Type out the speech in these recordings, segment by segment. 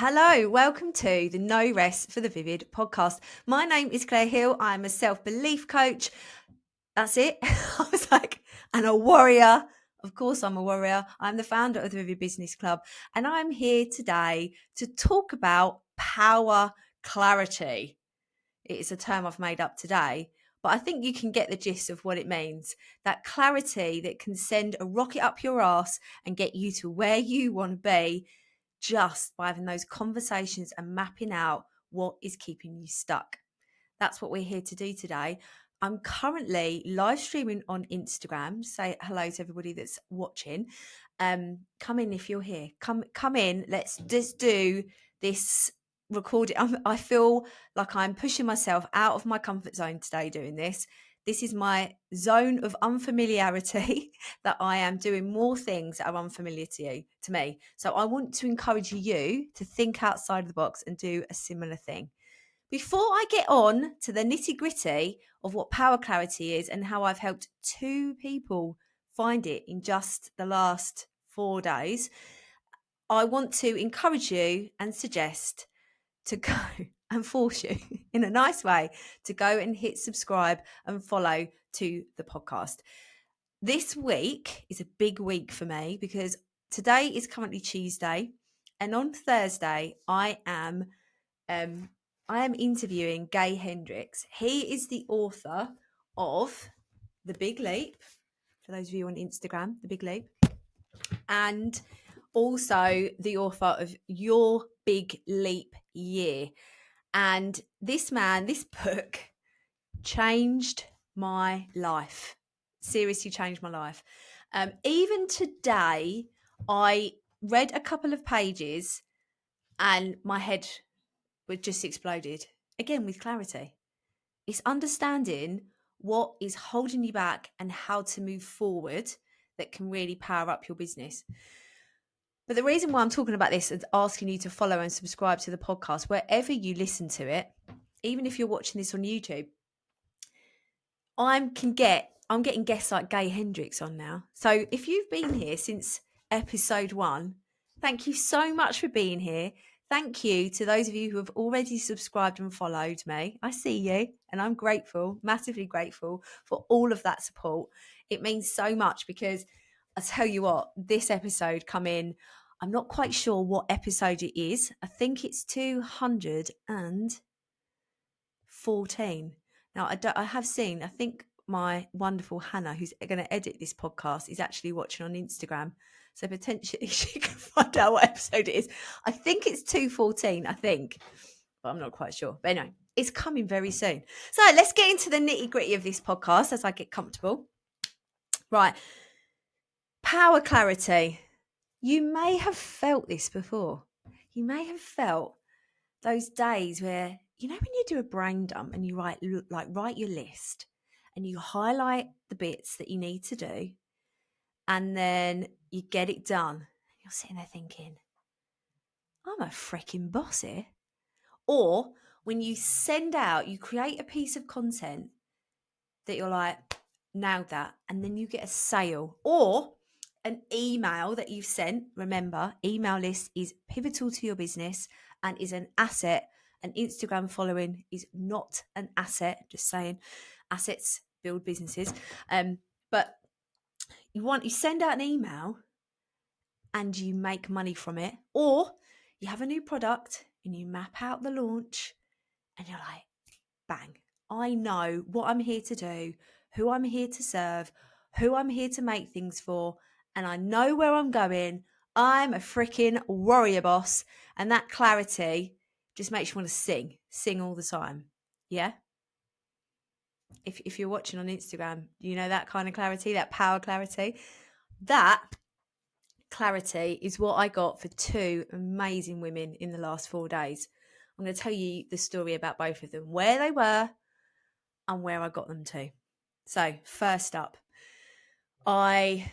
Hello, welcome to the No Rest for the Vivid podcast. My name is Claire Hill. I'm a self-belief coach. That's it. I was like, and a warrior. Of course, I'm a warrior. I'm the founder of the Vivid Business Club, and I'm here today to talk about power clarity. It is a term I've made up today, but I think you can get the gist of what it means. That clarity that can send a rocket up your ass and get you to where you want to be just by having those conversations and mapping out what is keeping you stuck. That's what we're here to do today. I'm currently live streaming on Instagram. Say hello to everybody that's watching. Come in if you're here. Come in. Let's just do this recording. I feel like I'm pushing myself out of my comfort zone today doing this. This is my zone of unfamiliarity that I am doing more things that are unfamiliar to me. So I want to encourage you to think outside of the box and do a similar thing. Before I get on to the nitty gritty of what power clarity is and how I've helped 2 people find it in just the last 4 days, I want to encourage you and suggest to go and force you in a nice way to go and hit subscribe and follow to the podcast. This week is a big week for me because today is currently Tuesday, and on Thursday I am interviewing Gay Hendricks. He is the author of The Big Leap, for those of you on Instagram, The Big Leap, and also the author of Your Big Leap Year. And this book changed my life. Seriously changed my life. Even today, I read a couple of pages and my head just exploded. Again, with clarity. It's understanding what is holding you back and how to move forward that can really power up your business. But the reason why I'm talking about this is asking you to follow and subscribe to the podcast wherever you listen to it, even if you're watching this on YouTube. I'm getting guests like Gay Hendricks on now. So if you've been here since episode 1, thank you so much for being here. Thank you to those of you who have already subscribed and followed me. I see you and I'm grateful, massively grateful for all of that support. It means so much because I tell you what, this episode come in, I'm not quite sure what episode it is. I think it's 214. Now, I have seen, I think my wonderful Hannah, who's going to edit this podcast, is actually watching on Instagram. So potentially she can find out what episode it is. I think it's 214, I think. But I'm not quite sure. But anyway, it's coming very soon. So let's get into the nitty gritty of this podcast as I get comfortable. Right. Power clarity. You may have felt this before. You may have felt those days where, you know, when you do a brain dump and you write your list and you highlight the bits that you need to do and then you get it done. You're sitting there thinking, I'm a freaking boss here. Or when you you create a piece of content that you're like, nailed that. And then you get a sale or an email that you've sent. Remember, email list is pivotal to your business and is an asset. An Instagram following is not an asset. Just saying, assets build businesses. But you send out an email and you make money from it, or you have a new product and you map out the launch and you're like, bang, I know what I'm here to do, who I'm here to serve, who I'm here to make things for, and I know where I'm going. I'm a freaking warrior boss. And that clarity just makes you want to sing all the time. Yeah. If you're watching on Instagram, you know that kind of clarity, that power clarity. That clarity is what I got for 2 amazing women in the last 4 days. I'm going to tell you the story about both of them, where they were and where I got them to. So first up, I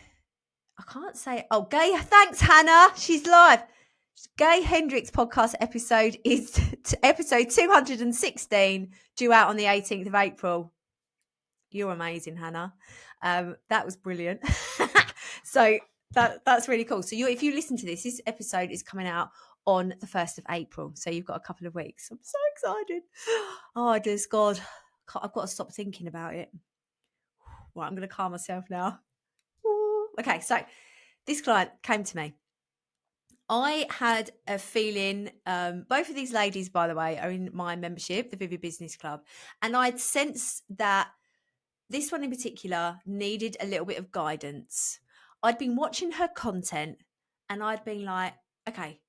can't say, Gay, thanks Hannah, she's live. Gay Hendricks podcast episode is episode 216, due out on the 18th of April. You're amazing, Hannah. That was brilliant. So that's really cool. So if you listen to this episode is coming out on the 1st of April. So you've got a couple of weeks. I'm so excited. Oh, dear God. I've got to stop thinking about it. Right, I'm going to calm myself now. Ooh. Okay, so this client came to me. I had a feeling, both of these ladies, by the way, are in my membership, the Vivid Business Club. And I'd sensed that this one in particular needed a little bit of guidance. I'd been watching her content and I'd been like, okay,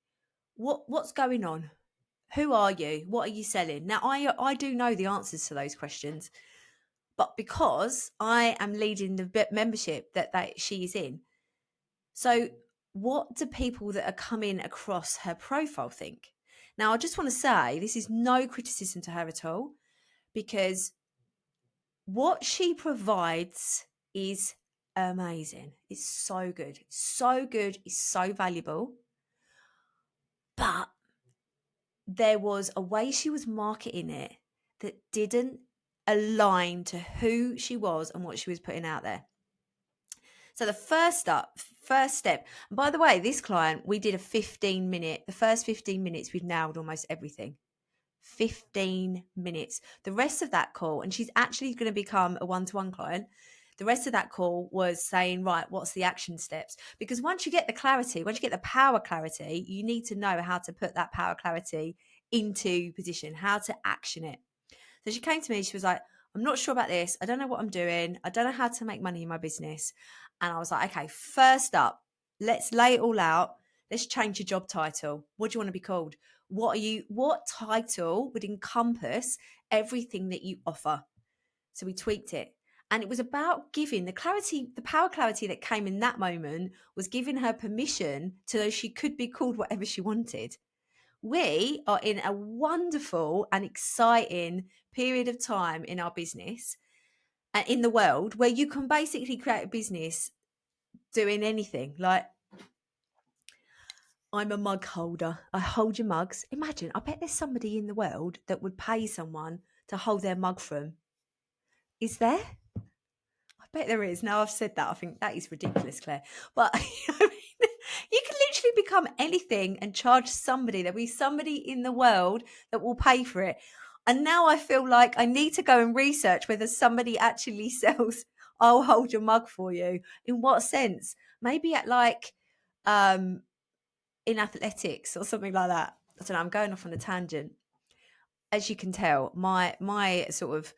what's going on? Who are you? What are you selling? Now, I do know the answers to those questions, but because I am leading the membership that she is in, so what do people that are coming across her profile think? Now, I just want to say this is no criticism to her at all, because what she provides is amazing. It's so good. It's so good. It's so valuable. But there was a way she was marketing it that didn't align to who she was and what she was putting out there. So the first step, and by the way, this client, we did a 15-minute, the first 15 minutes, we've nailed almost everything. 15 minutes. The rest of that call, and she's actually going to become a one-to-one client. The rest of that call was saying, right, what's the action steps? Because once you get the clarity, once you get the power clarity, you need to know how to put that power clarity into position, how to action it. So she came to me, she was like, I'm not sure about this. I don't know what I'm doing. I don't know how to make money in my business. And I was like, okay, first up, let's lay it all out. Let's change your job title. What do you want to be called? What title would encompass everything that you offer? So we tweaked it. And it was about giving the clarity, the power clarity that came in that moment was giving her permission to know she could be called whatever she wanted. We are in a wonderful and exciting period of time in our business and in the world where you can basically create a business doing anything. Like, I'm a mug holder. I hold your mugs. Imagine, I bet there's somebody in the world that would pay someone to hold their mug for them. Is there? I bet there is. Now I've said that, I think that is ridiculous, Claire. But I mean, you can literally become anything and charge somebody. There'll be somebody in the world that will pay for it. And now I feel like I need to go and research whether somebody actually sells, I'll hold your mug for you. In what sense? Maybe at like in athletics or something like that. I don't know, I'm going off on a tangent. As you can tell, my sort of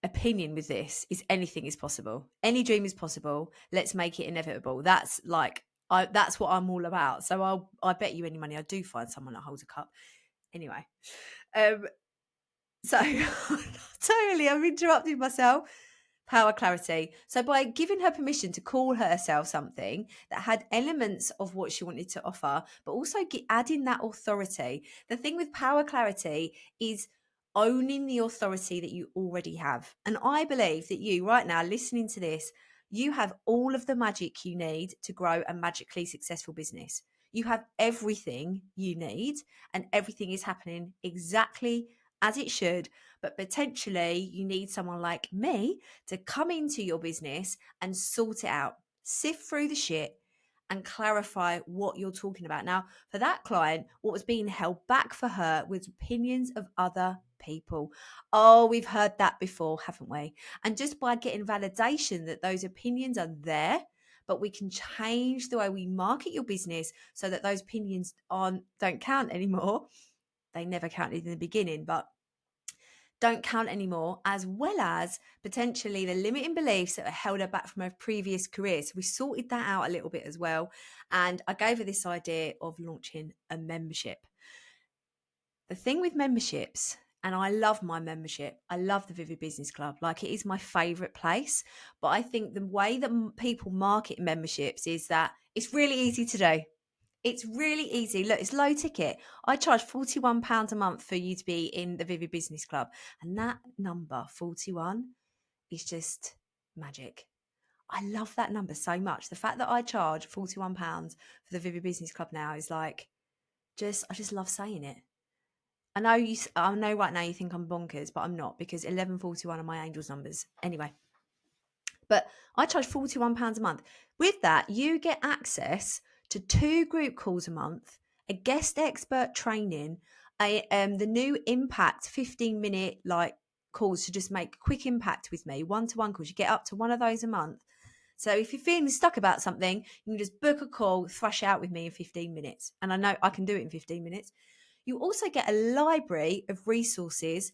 opinion with this is anything is possible. Any dream is possible. Let's make it inevitable. That's like that's what I'm all about. So I bet you any money I do find someone that holds a cup. Anyway, so totally, I'm interrupting myself. Power clarity. So by giving her permission to call herself something that had elements of what she wanted to offer, but also adding that authority. The thing with power clarity is owning the authority that you already have. And I believe that you right now listening to this, you have all of the magic you need to grow a magically successful business. You have everything you need and everything is happening exactly as it should, but potentially you need someone like me to come into your business and sort it out, sift through the shit and clarify what you're talking about. Now, for that client, what was being held back for her was opinions of other people. Oh, we've heard that before, haven't we? And just by getting validation that those opinions are there, but we can change the way we market your business so that those opinions don't count anymore. They never counted in the beginning, but don't count anymore, as well as potentially the limiting beliefs that held her back from her previous career. So we sorted that out a little bit as well. And I gave her this idea of launching a membership. The thing with memberships, and I love my membership, I love the Vivid Business Club, like it is my favorite place. But I think the way that people market memberships is that it's really easy to do. It's really easy. Look, it's low ticket. I charge £41 a month for you to be in the Vivid Business Club. And that number, 41, is just magic. I love that number so much. The fact that I charge £41 for the Vivid Business Club now is like, I just love saying it. I know right now you think I'm bonkers, but I'm not, because 1141 are my angels numbers. Anyway, but I charge £41 a month. With that, you get access to 2 group calls a month a guest expert training, the new impact 15-minute like calls to just make quick impact with me, one-to-one calls. You get up to one of those a month. So if you're feeling stuck about something, you can just book a call, thrash out with me in 15 minutes. And I know I can do it in 15 minutes. You also get a library of resources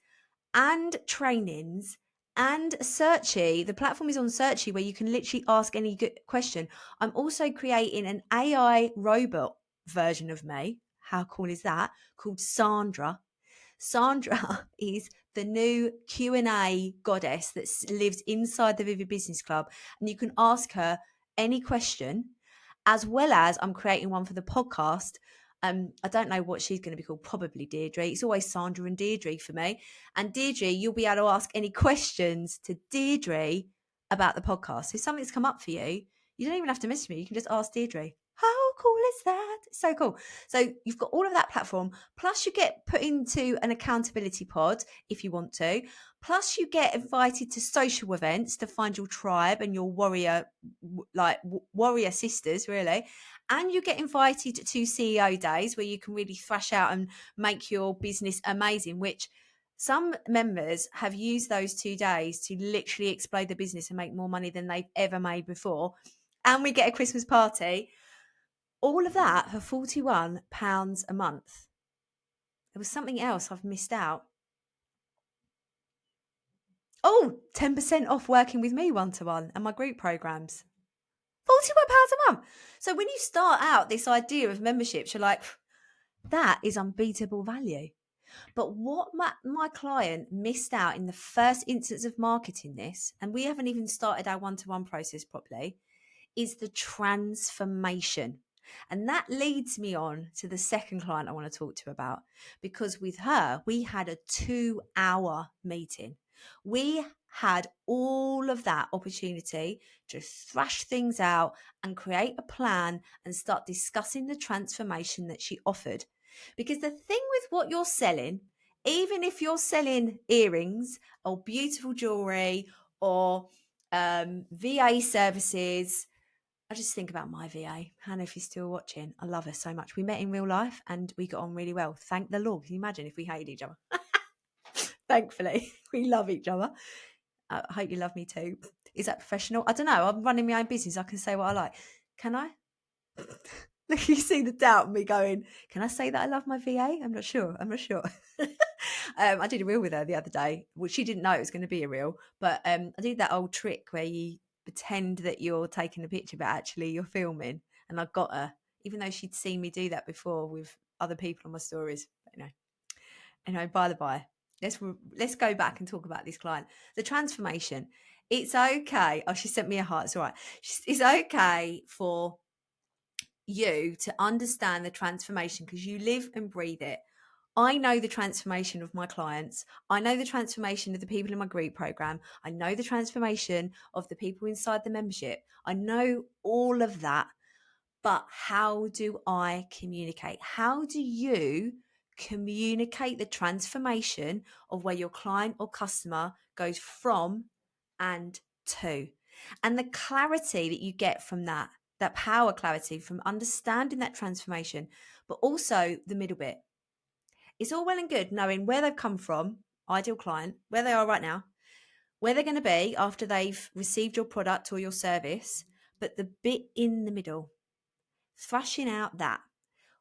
and trainings and Searchy. The platform is on Searchy where you can literally ask any good question. I'm also creating an AI robot version of me. How cool is that? Called Sandra. Sandra is the new Q&A goddess that lives inside the Vivid Business Club, and you can ask her any question, as well as I'm creating one for the podcast. I don't know what she's going to be called, probably Deirdre. It's always Sandra and Deirdre for me. And Deirdre, you'll be able to ask any questions to Deirdre about the podcast. If something's come up for you, you don't even have to message me. You can just ask Deirdre. How cool is that? So cool. So you've got all of that platform. Plus you get put into an accountability pod if you want to. Plus you get invited to social events to find your tribe and your warrior sisters, really. And you get invited to CEO days where you can really thrash out and make your business amazing, which some members have used those 2 days to literally explode the business and make more money than they've ever made before. And we get a Christmas party. All of that for £41 a month. There was something else I've missed out. Oh, 10% off working with me one-to-one and my group programs. £41 a month. So when you start out this idea of memberships, you're like, that is unbeatable value. But what my client missed out in the first instance of marketing this, and we haven't even started our one-to-one process properly, is the transformation. And that leads me on to the second client I want to talk to about, because with her, we had a 2-hour meeting. We had all of that opportunity to thrash things out and create a plan and start discussing the transformation that she offered. Because the thing with what you're selling, even if you're selling earrings or beautiful jewelry or VA services, I just think about my VA, Hannah, if you're still watching. I love her so much. We met in real life and we got on really well. Thank the Lord. Can you imagine if we hated each other? Thankfully, we love each other. I hope you love me too. Is that professional? I don't know. I'm running my own business. I can say what I like. Can I? You see the doubt in me going, can I say that I love my VA? I'm not sure. I did a reel with her the other day. Well, she didn't know it was going to be a reel, but I did that old trick where you pretend that you're taking a picture, but actually you're filming. And I got her, even though she'd seen me do that before with other people on my stories. But by the by, let's go back and talk about this client. The transformation. It's okay. Oh, she sent me a heart. It's all right. It's okay for you to understand the transformation because you live and breathe it. I know the transformation of my clients. I know the transformation of the people in my group program. I know the transformation of the people inside the membership. I know all of that. But how do I communicate? How do you communicate the transformation of where your client or customer goes from and to? And the clarity that you get from that power clarity from understanding that transformation, but also the middle bit. It's all well and good knowing where they've come from, ideal client, where they are right now, where they're going to be after they've received your product or your service, but the bit in the middle, thrashing out that.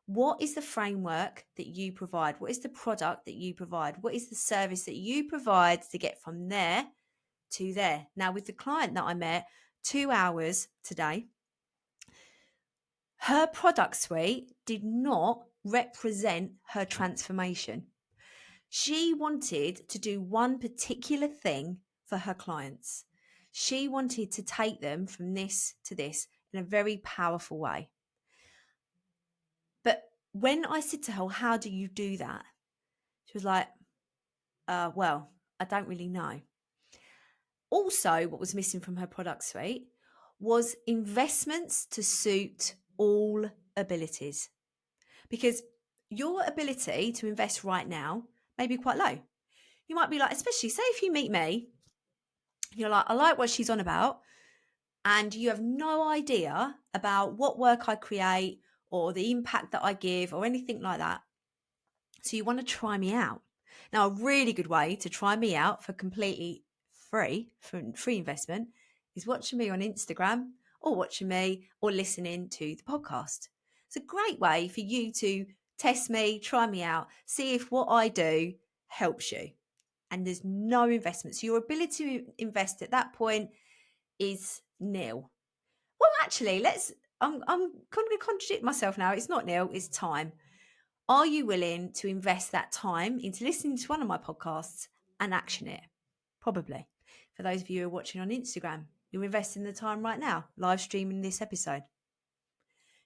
What is the framework that you provide? What is the product that you provide? What is the service that you provide to get from there to there? Now, with the client that I met 2 hours today, her product suite did not represent her transformation. She wanted to do one particular thing for her clients. She wanted to take them from this to this in a very powerful way. But when I said to her, how do you do that? She was like, well, I don't really know. Also, what was missing from her product suite was investments to suit all abilities. Because your ability to invest right now may be quite low. You might be like, especially say if you meet me, you're like, I like what she's on about, and you have no idea about what work I create or the impact that I give or anything like that. So you want to try me out. Now, a really good way to try me out for completely free, for free investment, is watching me on Instagram or watching me or listening to the podcast. It's a great way for you to test me, try me out, see if what I do helps you. And there's no investment. So your ability to invest at that point is nil. Well, actually, I'm going to contradict myself now. It's not nil, it's time. Are you willing to invest that time into listening to one of my podcasts and action it? Probably. For those of you who are watching on Instagram, you're investing the time right now, live streaming this episode.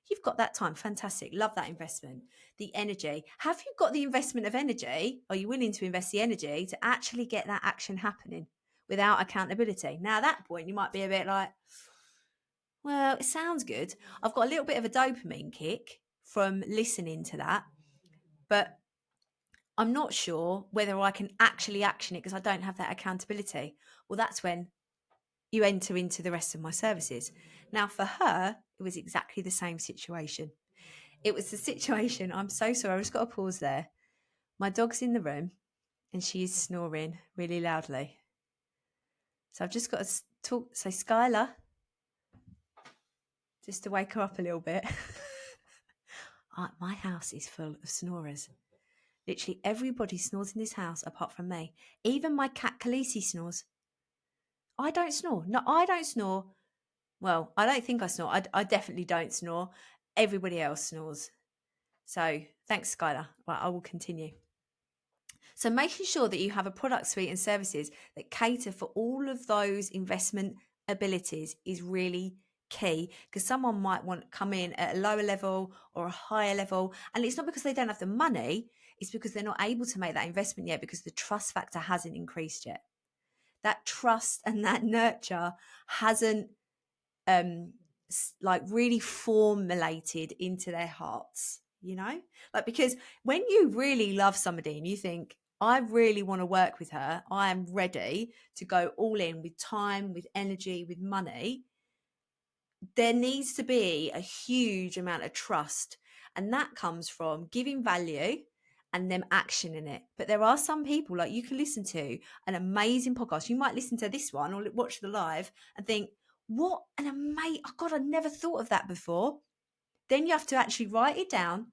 You've got that time. Fantastic. Love that investment. The energy. Have you got the investment of energy? Are you willing to invest the energy to actually get that action happening without accountability? Now, at that point, you might be a bit like, well, it sounds good. I've got a little bit of a dopamine kick from listening to that, but I'm not sure whether I can actually action it because I don't have that accountability. Well, that's when you enter into the rest of my services. Now, for her, it was exactly the same situation. It was the situation, I'm so sorry, I've just got to pause there. My dog's in the room and she's snoring really loudly. So I've just got to talk, say, Skylar, just to wake her up a little bit. My house is full of snorers. Literally everybody snores in this house apart from me. Even my cat Khaleesi snores. I don't snore. No, I don't snore. Well, I don't think I snore. I definitely don't snore. Everybody else snores. So thanks, Skylar. Right, I will continue. So making sure that you have a product suite and services that cater for all of those investment abilities is really key, because someone might want to come in at a lower level or a higher level, and it's not because they don't have the money, it's because they're not able to make that investment yet because the trust factor hasn't increased yet. That trust and that nurture hasn't like really formulated into their hearts, like, because when you really love somebody and you think, I really want to work with her, I am ready to go all in with time, with energy, with money, there needs to be a huge amount of trust, and that comes from giving value and them actioning it. But there are some people, like, you can listen to an amazing podcast, you might listen to this one or watch the live and think, what an amazing, oh God, I never thought of that before. Then you have to actually write it down,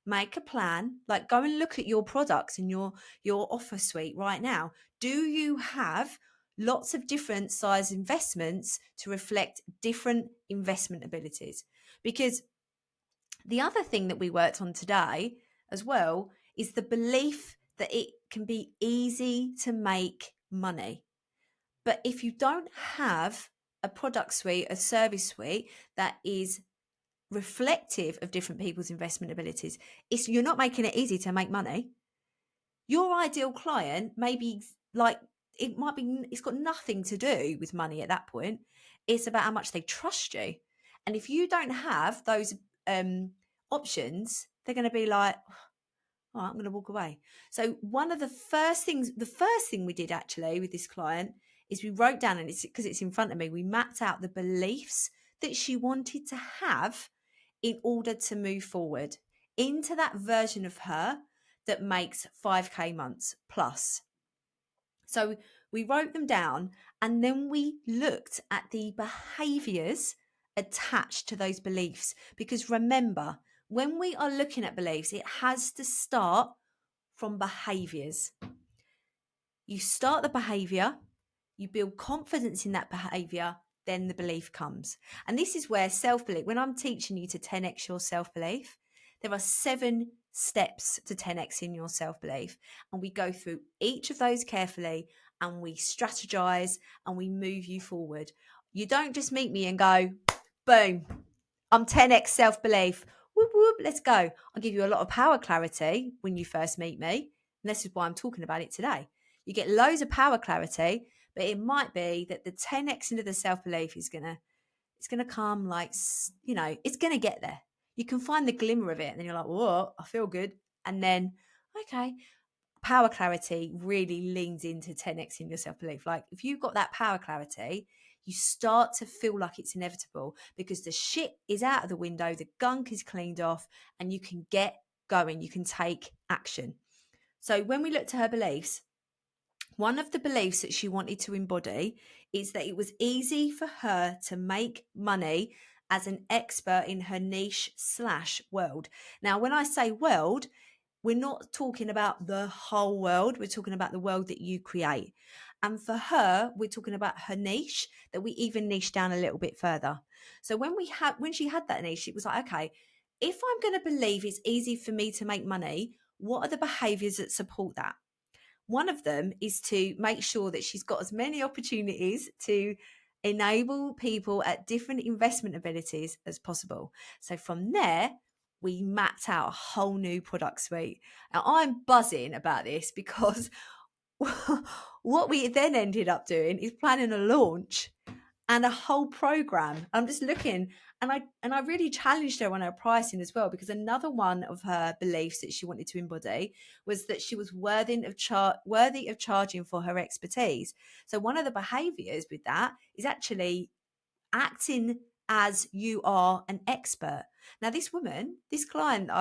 make a plan, like go and look at your products and your offer suite right now. Do you have lots of different size investments to reflect different investment abilities? Because the other thing that we worked on today as well is the belief that it can be easy to make money. But if you don't have a product suite, a service suite that is reflective of different people's investment abilities, you're not making it easy to make money. Your ideal client may be like, it's got nothing to do with money at that point. It's about how much they trust you. And if you don't have those options, they're going to be like, oh, I'm going to walk away. So the first thing we did actually with this client is we wrote down, and it's because it's in front of me, we mapped out the beliefs that she wanted to have in order to move forward into that version of her that makes 5K months plus. So we wrote them down, and then we looked at the behaviors attached to those beliefs. Because remember, when we are looking at beliefs, it has to start from behaviors. You start the behavior, you build confidence in that behavior, then the belief comes. And this is where self-belief, when I'm teaching you to 10x your self-belief, there are 7 steps to 10x in your self-belief. And we go through each of those carefully, and we strategize and we move you forward. You don't just meet me and go, boom, I'm 10x self-belief. Whoop, whoop, let's go. I'll give you a lot of power clarity when you first meet me. And this is why I'm talking about it today. You get loads of power clarity, but it might be that the 10x into the self-belief it's gonna come, like, it's gonna get there. You can find the glimmer of it, and then you're like, whoa, I feel good. And then, okay, power clarity really leans into 10x in your self-belief. Like, if you've got that power clarity, you start to feel like it's inevitable because the shit is out of the window, the gunk is cleaned off, and you can get going. You can take action. So when we looked at her beliefs, one of the beliefs that she wanted to embody is that it was easy for her to make money as an expert in her niche/world. Now, when I say world, we're not talking about the whole world. We're talking about the world that you create. And for her, we're talking about her niche, that we even niche down a little bit further. So when she had that niche, it was like, okay, if I'm going to believe it's easy for me to make money, what are the behaviors that support that? One of them is to make sure that she's got as many opportunities to enable people at different investment abilities as possible. So from there, we mapped out a whole new product suite. Now, I'm buzzing about this because what we then ended up doing is planning a launch and a whole program. I'm just looking, and I really challenged her on her pricing as well, because another one of her beliefs that she wanted to embody was that she was worthy of charging for her expertise. So one of the behaviors with that is actually acting as you are an expert. Now, this woman, this client,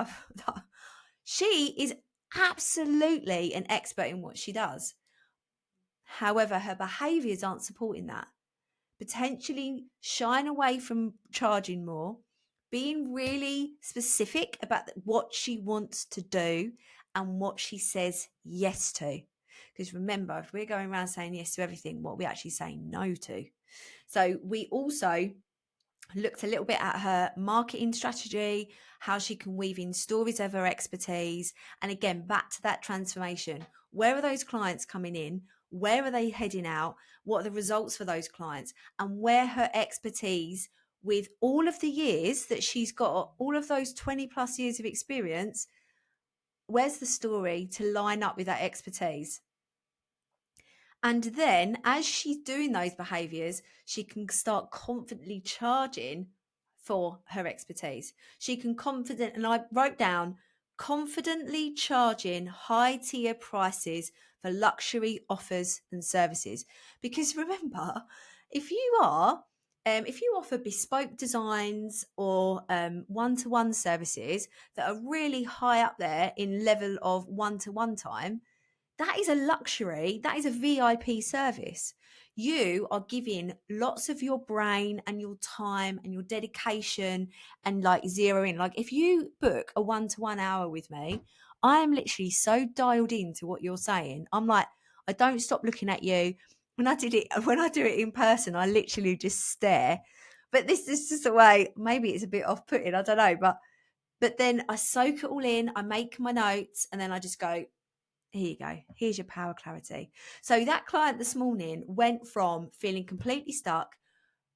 she is absolutely an expert in what she does. However, her behaviors aren't supporting that. Potentially shying away from charging more, being really specific about what she wants to do and what she says yes to. Because remember, if we're going around saying yes to everything, what are we actually saying no to? So we also looked a little bit at her marketing strategy, how she can weave in stories of her expertise. And again, back to that transformation. Where are those clients coming in? Where are they heading out? What are the results for those clients? And where her expertise, with all of the years that she's got, all of those 20 plus years of experience, where's the story to line up with that expertise? And then as she's doing those behaviors, she can start confidently charging for her expertise. She can and I wrote down, confidently charging high tier prices for luxury offers and services. Because remember, if you offer bespoke designs or one-to-one services that are really high up there in level of one-to-one time, that is a luxury. That is a VIP service. You are giving lots of your brain and your time and your dedication and like zeroing. Like if you book a 1-to-1 hour with me, I am literally so dialed into what you're saying. I'm like, I don't stop looking at you. When I do it in person, I literally just stare. But this is just a way, maybe it's a bit off-putting, I don't know. But then I soak it all in, I make my notes, and then I just go, here you go. Here's your power clarity. So that client this morning went from feeling completely stuck,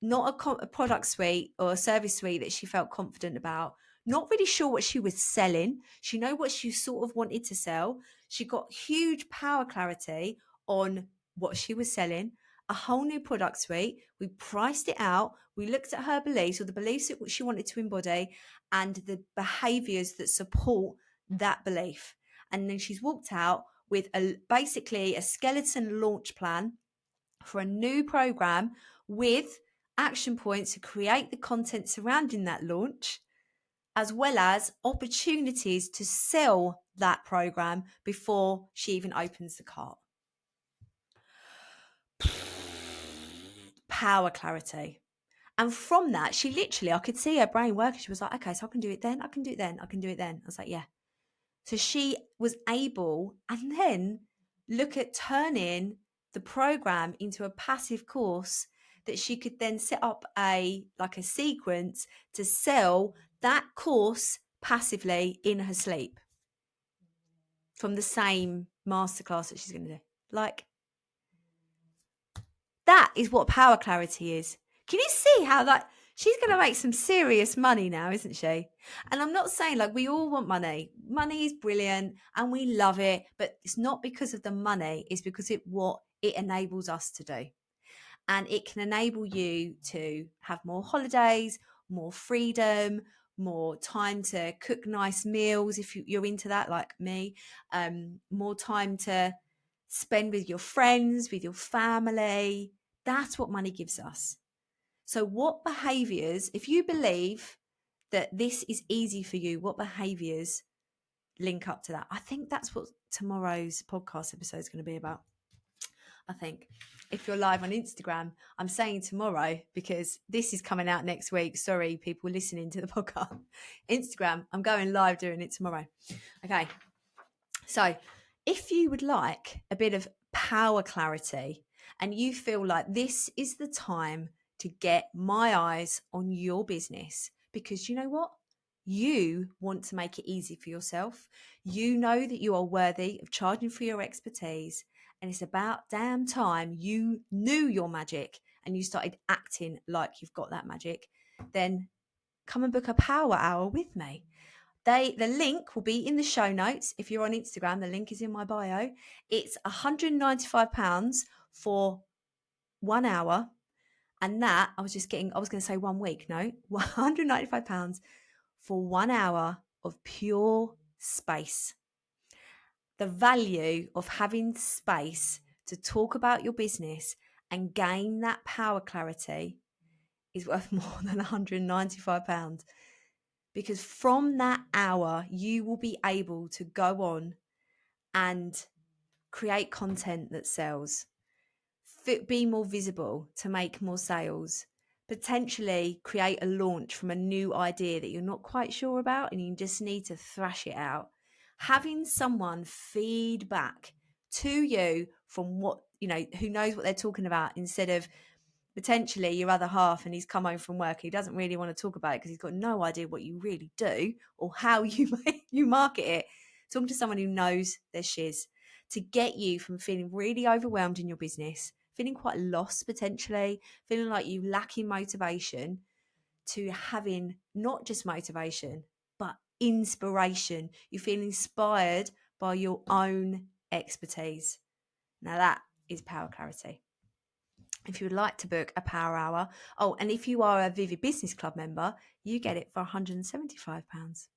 not a product suite or a service suite that she felt confident about, not really sure what she was selling. She knew what she sort of wanted to sell. She got huge power clarity on what she was selling, a whole new product suite. We priced it out. We looked at her beliefs, or the beliefs that she wanted to embody, and the behaviors that support that belief. And then she's walked out with basically a skeleton launch plan for a new program with action points to create the content surrounding that launch, as well as opportunities to sell that program before she even opens the cart. Power clarity. And from that, she literally, I could see her brain working. She was like, okay, so I can do it then. I can do it then. I can do it then. I was like, yeah. So she was able, and then look at turning the program into a passive course that she could then set up a sequence to sell that course passively in her sleep from the same masterclass that she's going to do. Like, that is what power clarity is. Can you see how she's going to make some serious money now, isn't she? And I'm not saying we all want money. Money is brilliant and we love it, but it's not because of the money. It's because what it enables us to do. And it can enable you to have more holidays, more freedom, more time to cook nice meals if you're into that, like me, more time to spend with your friends, with your family. That's what money gives us. So what behaviors, if you believe that this is easy for you, what behaviors link up to that? I think that's what tomorrow's podcast episode is going to be about. I think if you're live on Instagram, I'm saying tomorrow because this is coming out next week. Sorry, people listening to the podcast. Instagram, I'm going live doing it tomorrow. Okay. So if you would like a bit of power clarity and you feel like this is the time to get my eyes on your business, because you know what? You want to make it easy for yourself. You know that you are worthy of charging for your expertise. And it's about damn time you knew your magic and you started acting like you've got that magic. Then come and book a power hour with me. The link will be in the show notes. If you're on Instagram, the link is in my bio. It's £195 for 1 hour. And that, I was going to say 1 week. No, £195 for 1 hour of pure space. The value of having space to talk about your business and gain that power clarity is worth more than £195. Because from that hour, you will be able to go on and create content that sells, be more visible to make more sales, potentially create a launch from a new idea that you're not quite sure about and you just need to thrash it out. Having someone feed back to you from what, who knows what they're talking about, instead of potentially your other half and he's come home from work, he doesn't really want to talk about it because he's got no idea what you really do or how you market it. Talking to someone who knows their shiz to get you from feeling really overwhelmed in your business, feeling quite lost potentially, feeling like you lacking motivation, to having not just motivation but inspiration. You feel inspired by your own expertise. Now that is power clarity. If you would like to book a power hour, and if you are a Vivid Business Club member, you get it for £175.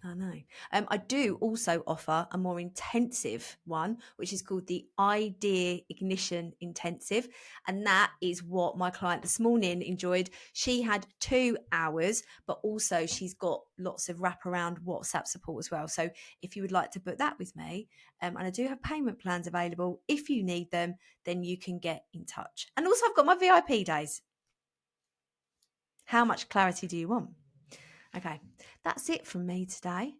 I know. I do also offer a more intensive one, which is called the Idea Ignition Intensive. And that is what my client this morning enjoyed. She had 2 hours, but also she's got lots of wraparound WhatsApp support as well. So if you would like to book that with me, and I do have payment plans available, if you need them, then you can get in touch. And also I've got my VIP days. How much clarity do you want? Okay, that's it from me today.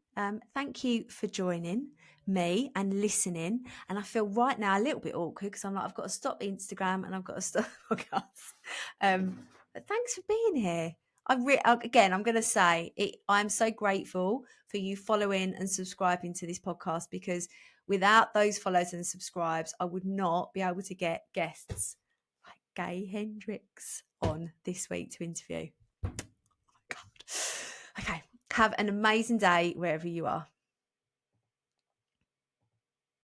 Thank you for joining me and listening. And I feel right now a little bit awkward because I'm like, I've got to stop Instagram and I've got to stop podcasts. But thanks for being here. Again, I'm going to say it. I'm so grateful for you following and subscribing to this podcast, because without those follows and subscribes, I would not be able to get guests like Gay Hendricks on this week to interview. God. Okay, have an amazing day wherever you are.